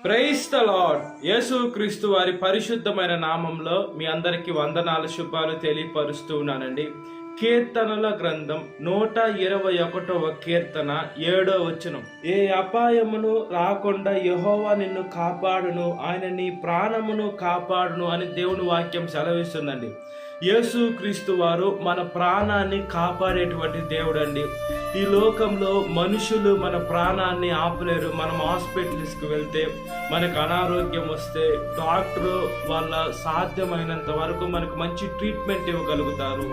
Praise the lord. యేసుక్రీస్తు వారి పరిశుద్ధమైన నామంలో మీ అందరికీ వందనాలు శుభాలు తెలియపరుస్తూ ఉన్నానండి. కీర్తనల గ్రంథం 121వ కీర్తన 7వ వచనం. ఏ అపాయమును రాకుండా యెహోవా నిన్ను కాపాడును, ఆయన నీ ప్రాణమును కాపాడును అని దేవుని వాక్యం సెలవిస్తుందండి. యేసుక్రీస్తు వారు మన ప్రాణాన్ని కాపాడేటువంటి దేవుడు అండి. ఈ లోకంలో మనుషులు మన ప్రాణాన్ని ఆపలేరు. మనం హాస్పిటల్స్కి వెళ్తే మనకు అనారోగ్యం వస్తే డాక్టరు వాళ్ళ సాధ్యమైనంత వరకు మనకు మంచి ట్రీట్మెంట్ ఇవ్వగలుగుతారు.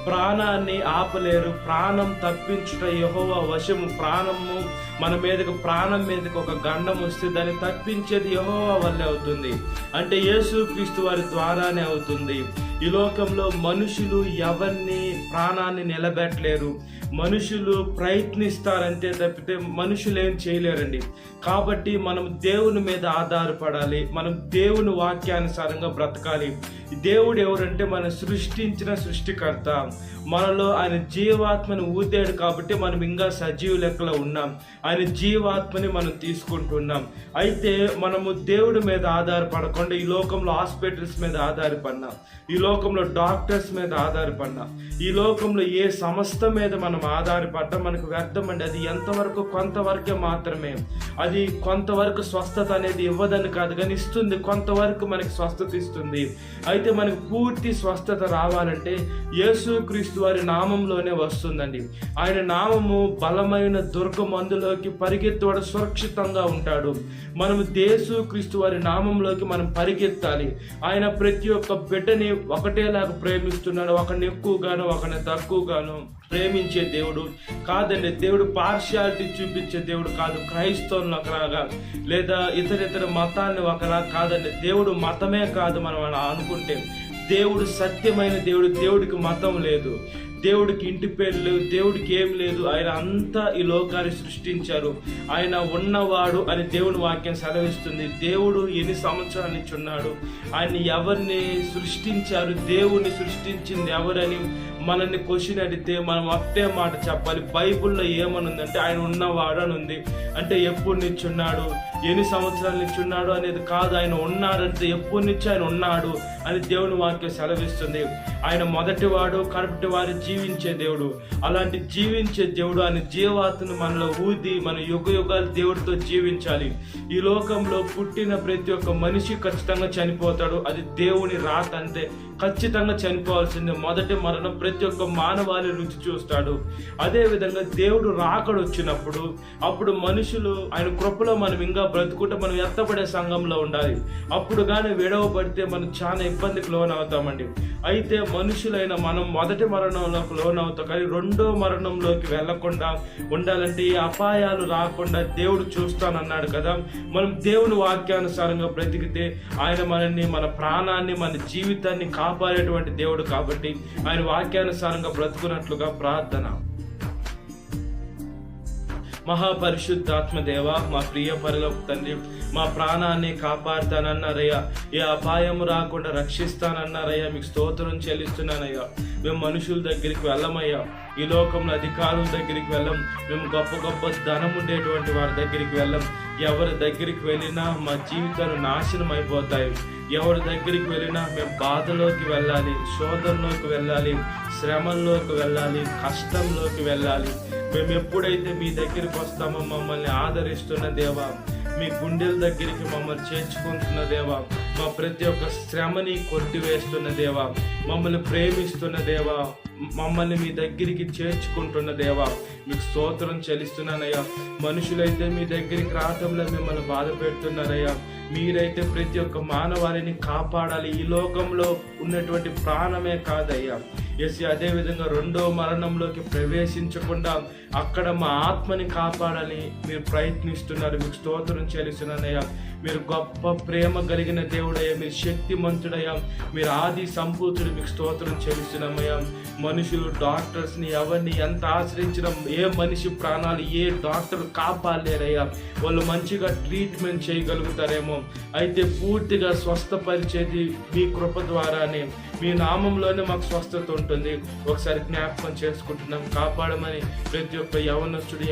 ప్రాణాన్ని ఆపలేరు. ప్రాణం తప్పించుట యెహోవా వశము. ప్రాణము మన మీదకు ప్రాణం మీదకి ఒక గండం వస్తే దాన్ని తప్పించేది యెహోవా వల్లే అవుతుంది. అంటే యేసుక్రీస్తు వారి ద్వారానే అవుతుంది. ఈ లోకంలో మనుషులు ఎవరిని ప్రాణాన్ని నిలబెట్టలేరు. మనుషులు ప్రయత్నిస్తారంతే తప్పితే మనుషులు ఏం చేయలేరండి. కాబట్టి మనం దేవుని మీద ఆధారపడాలి. మనం దేవుని వాక్యానుసారంగా బ్రతకాలి. దేవుడు ఎవరంటే మనం సృష్టించిన సృష్టికర్త. మనలో ఆయన జీవాత్మని ఊదాడు కాబట్టి మనం ఇంకా సజీవ లెక్కలో ఉన్నాం. ఆయన జీవాత్మని మనం తీసుకుంటున్నాం. అయితే మనము దేవుడి మీద ఆధారపడకుండా ఈ లోకంలో హాస్పిటల్స్ మీద ఆధారపడినాం, ఈ లోకంలో డాక్టర్స్ మీద ఆధారపడినాం, ఈ లోకంలో ఏ సంస్థ మీద మనం ఆధారపడ్డా మనకు వ్యర్థమండి. అది ఎంతవరకు కొంతవరకే మాత్రమే. అది కొంతవరకు స్వస్థత అనేది ఇవ్వదని కాదు కానీ ఇస్తుంది, కొంతవరకు మనకి స్వస్థత ఇస్తుంది. అయితే మనకు పూర్తి స్వస్థత రావాలంటే యేసుక్రీస్తు వారి నామంలోనే వస్తుందండి. ఆయన నామము బలమైన దుర్గమందులోకి పరిగెత్తువాడు సురక్షితంగా ఉంటాడు. మనము యేసుక్రీస్తు వారి నామంలోకి మనం పరిగెత్తాలి. ఆయన ప్రతి ఒక్క బిడ్డని ఒకటేలాగా ప్రేమిస్తున్నాడు. ఒకరిని ఎక్కువగాను ఒకరిని తక్కువగాను ప్రేమించే దేవుడు కాదండి. దేవుడు పార్షియాలిటీ చూపించే దేవుడు కాదు. క్రైస్తవులను ఒకలాగా లేదా ఇతర మతాన్ని ఒకలా కాదండి. దేవుడు మతమే కాదు. మనం అలా అనుకుంటే దేవుడు సత్యమైన దేవుడు. దేవుడికి మతం లేదు, దేవుడికి ఇంటి పేరు లేదు, దేవుడికి ఏం లేదు. ఆయన అంతా ఈ లోకాన్ని సృష్టించారు. ఆయన ఉన్నవాడు అని దేవుని వాక్యం సెలవిస్తుంది. దేవుడు ఎన్ని సంవత్సరాల నుంచి ఉన్నాడు, ఆయన ఎవరిని సృష్టించారు, దేవుణ్ణి సృష్టించింది ఎవరని మనల్ని క్వశ్చన్ అడిగితే మనం ఒకటే మాట చెప్పాలి. బైబిల్లో ఏమనుందంటే ఆయన ఉన్నవాడు అని ఉంది. అంటే ఎప్పటి నుంచి ఉన్నాడు, ఎన్ని సంవత్సరాల నుంచి ఉన్నాడు అనేది కాదు. ఆయన ఉన్నాడంటే ఎప్పటి నుంచి ఆయన ఉన్నాడు అని దేవుని వాక్యం సెలవిస్తుంది. ఆయన మొదటివాడు, కడపటి వారు జీవించే దేవుడు. అలాంటి జీవించే దేవుడు ఆయన జీవాత్మను మనలో ఊది మన యుగ యుగాలు దేవుడితో జీవించాలి. ఈ లోకంలో పుట్టిన ప్రతి ఒక్క మనిషి ఖచ్చితంగా చనిపోతాడు. అది దేవుని రాత అంతే. ఖచ్చితంగా చనిపోవాల్సిందే. మొదటి మరణం ప్రతి ఒక్క మానవాళి రుచి చూస్తాడు. అదే విధంగా దేవుడు రాకడ వచ్చినప్పుడు అప్పుడు మనుషులు ఆయన కృపలో మనం ఇంకా బ్రతుకుంటే మనం ఎత్తపడే సంఘంలో ఉండాలి. అప్పుడు కానీ విడవబడితే మనం చాలా ఇబ్బందికి లోన్ అవుతామండి. అయితే మనుషులైన మనం మొదటి మరణంలోకి లోన్ అవుతాం, కానీ రెండో మరణంలోకి వెళ్లకుండా ఉండాలంటే ఈ అపాయాలు రాకుండా దేవుడు చూస్తానన్నాడు కదా. మనం దేవుని వాక్యానుసారంగా బ్రతికితే ఆయన మనల్ని, మన ప్రాణాన్ని, మన జీవితాన్ని కాపాడేటువంటి దేవుడు. కాబట్టి ఆయన వాక్యానుసారంగా బ్రతుకున్నట్లుగా ప్రార్థన. మహాపరిశుద్ధాత్మ దేవ, మా ప్రియ పరలోక తండ్రి, మా ప్రాణాన్ని కాపాడుతానన్నారయ్యా. ఏ అపాయము రాకుండా రక్షిస్తానన్నారయ్యా. మీకు స్తోత్రం చెల్లిస్తున్నానయ్యా. మేము మనుషుల దగ్గరికి వెళ్ళమయ్యా. ఈ లోకంలో అధికారుల దగ్గరికి వెళ్ళం. మేము గొప్ప గొప్ప ధనం ఉండేటువంటి వారి దగ్గరికి వెళ్ళం. ఎవరి దగ్గరికి వెళ్ళినా మా జీవితాలు నాశనం అయిపోతాయి. ఎవరి దగ్గరికి వెళ్ళినా మేము బాధలోకి వెళ్ళాలి, శోధనలోకి వెళ్ళాలి, శ్రమంలోకి వెళ్ళాలి, కష్టంలోకి వెళ్ళాలి. మేము ఎప్పుడైతే మీ దగ్గరికి వస్తామో మమ్మల్ని ఆదరిస్తున్న దేవా, మీ గుండెల దగ్గరికి మమ్మల్ని చేర్చుకుంటున్న దేవా, మా ప్రతి ఒక్క శ్రమని కొట్టివేస్తున్న దేవా, మమ్మల్ని ప్రేమిస్తున్న దేవా, మమ్మల్ని మీ దగ్గరికి చేర్చుకుంటున్న దేవా, మీకు స్తోత్రం చెల్లిస్తున్నానయ్యా. మనుషులైతే మీ దగ్గరికి రావటంలో మిమ్మల్ని బాధ పెడుతున్నారయ్యా. మీరైతే ప్రతి ఒక్క మానవాళిని కాపాడాలి. ఈ లోకంలో ఉన్నటువంటి ప్రాణమే కాదయ్యా ఎస్. అదేవిధంగా రెండో మరణంలోకి ప్రవేశించకుండా అక్కడ మా ఆత్మని కాపాడాలని మీరు ప్రయత్నిస్తున్నారు. మీకు స్తోత్రం చెల్లిస్తున్నానయ్యా. మీరు గొప్ప ప్రేమ కలిగిన దేవుడయ్యా, మీరు శక్తిమంతుడయ్యా, మీరు ఆది సంపూర్తుడు. మీకు స్తోత్రం చెల్లిస్తున్నామయ్యా. మనుషులు డాక్టర్స్ని ఎవరిని ఎంత ఆశ్రయించడం, ఏ మనిషి ప్రాణాలు ఏ డాక్టర్ కాపాడలేరయ్యా. వాళ్ళు మంచిగా ట్రీట్మెంట్ చేయగలుగుతారేమో, అయితే పూర్తిగా స్వస్థపరిచేది మీ కృప ద్వారానే. మీ నామంలోనే మాకు స్వస్థత ఉంటుంది. ఒకసారి జ్ఞాపకం చేసుకుంటున్నాం. కాపాడమని ప్రతి ఒక్క యవనస్తుడు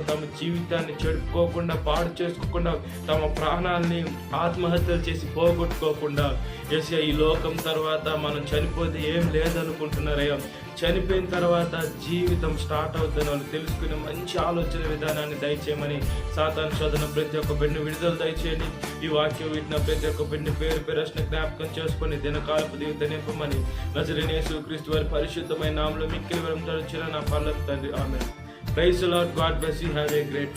తమ జీవితాన్ని చెడుపుకోకుండా, పాడు చేసుకోకుండా, తమ ప్రాణాలని ఆత్మహత్యలు చేసి పోగొట్టుకోకుండా, యేసయ్య ఈ లోకం తర్వాత మనం చనిపోతే ఏం లేదనుకుంటున్నారయ్యా. చనిపోయిన తర్వాత జీవితం స్టార్ట్ అవుతుందని వాళ్ళు తెలుసుకునే మంచి ఆలోచన విధానాన్ని దయచేయమని, సాతాను శోధన ప్రతి ఒక్క బిడ్డ విడుదల దయచేయండి. ఈ వాక్యం వింటున్న ప్రతి ఒక్క బిడ్డ పేరు పేరున జ్ఞాపకం చేసుకొని దినకాలపు జీవితం నింపమని నజరేయుడైన యేసుక్రీస్తు వారి పరిశుద్ధమైన నామములో మిక్కిలి వరం తలచిన నా పర్లోక తండ్రి. Amen. Praise the Lord. God bless you. Have a great day.